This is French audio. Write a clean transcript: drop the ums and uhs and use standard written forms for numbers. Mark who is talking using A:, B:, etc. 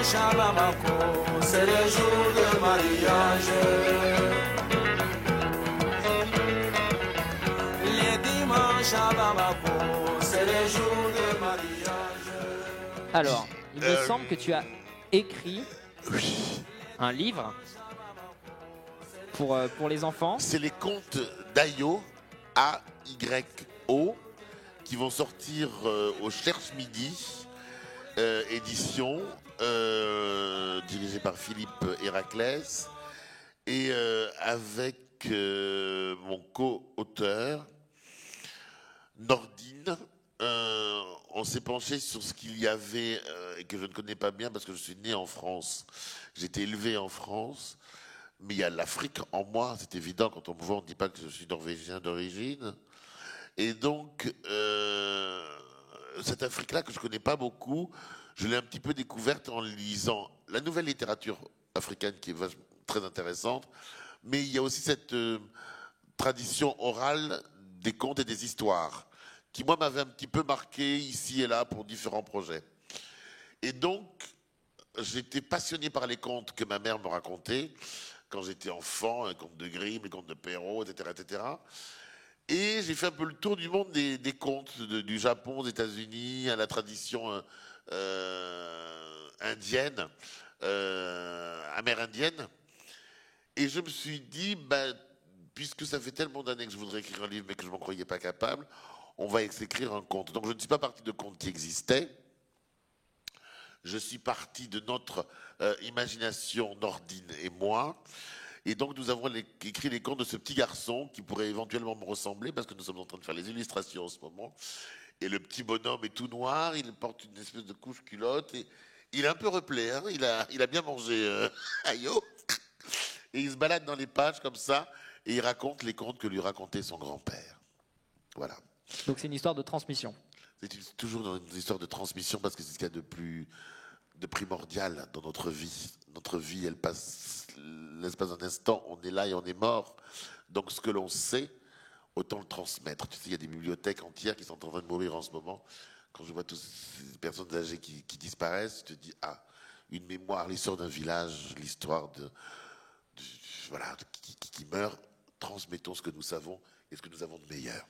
A: dimanches à Bamako, c'est le jour de mariage. Les dimanches à Bamako, c'est le jour de mariage.
B: Alors, il me semble que tu as écrit un livre pour les enfants.
C: C'est les contes d'Ayo, A-Y-O, qui vont sortir au Cherche Midi, édition, dirigée par Philippe Héraclès, et avec mon co-auteur, Nordine. On s'est penché sur ce qu'il y avait, et que je ne connais pas bien parce que je suis né en France. J'ai été élevé en France. Mais il y a l'Afrique en moi, c'est évident. Quand on me voit, on ne dit pas que je suis norvégien d'origine. Et donc, cette Afrique-là que je ne connais pas beaucoup, je l'ai un petit peu découverte en lisant la nouvelle littérature africaine qui est très intéressante. Mais il y a aussi cette tradition orale des contes et des histoires qui, moi, m'avait un petit peu marqué ici et là pour différents projets. Et donc, j'étais passionné par les contes que ma mère me racontait quand j'étais enfant, les contes de Grimm, les contes de Perrault, etc., etc. Et j'ai fait un peu le tour du monde des contes, du Japon, aux États-Unis, à la tradition indienne, amérindienne. Et je me suis dit, puisque ça fait tellement d'années que je voudrais écrire un livre, mais que je ne m'en croyais pas capable, on va écrire un conte. Donc je ne suis pas parti de contes qui existaient. Je suis parti de notre imagination, Nordine et moi. Et donc, nous avons écrit les contes de ce petit garçon qui pourrait éventuellement me ressembler parce que nous sommes en train de faire les illustrations en ce moment. Et le petit bonhomme est tout noir, il porte une espèce de couche culotte et il est un peu replé, hein, il a bien mangé Ayo. Et il se balade dans les pages comme ça et il raconte les contes que lui racontait son grand-père. Voilà.
B: Donc c'est une histoire de transmission.
C: C'est toujours dans une histoire de transmission parce que c'est ce qu'il y a de primordial dans notre vie. Notre vie, elle passe l'espace d'un instant, on est là et on est mort. Donc ce que l'on sait, autant le transmettre. Tu sais, il y a des bibliothèques entières qui sont en train de mourir en ce moment. Quand je vois toutes ces personnes âgées qui disparaissent, je te dis, une mémoire, l'histoire d'un village, l'histoire qui meurt. Transmettons ce que nous savons et ce que nous avons de meilleur.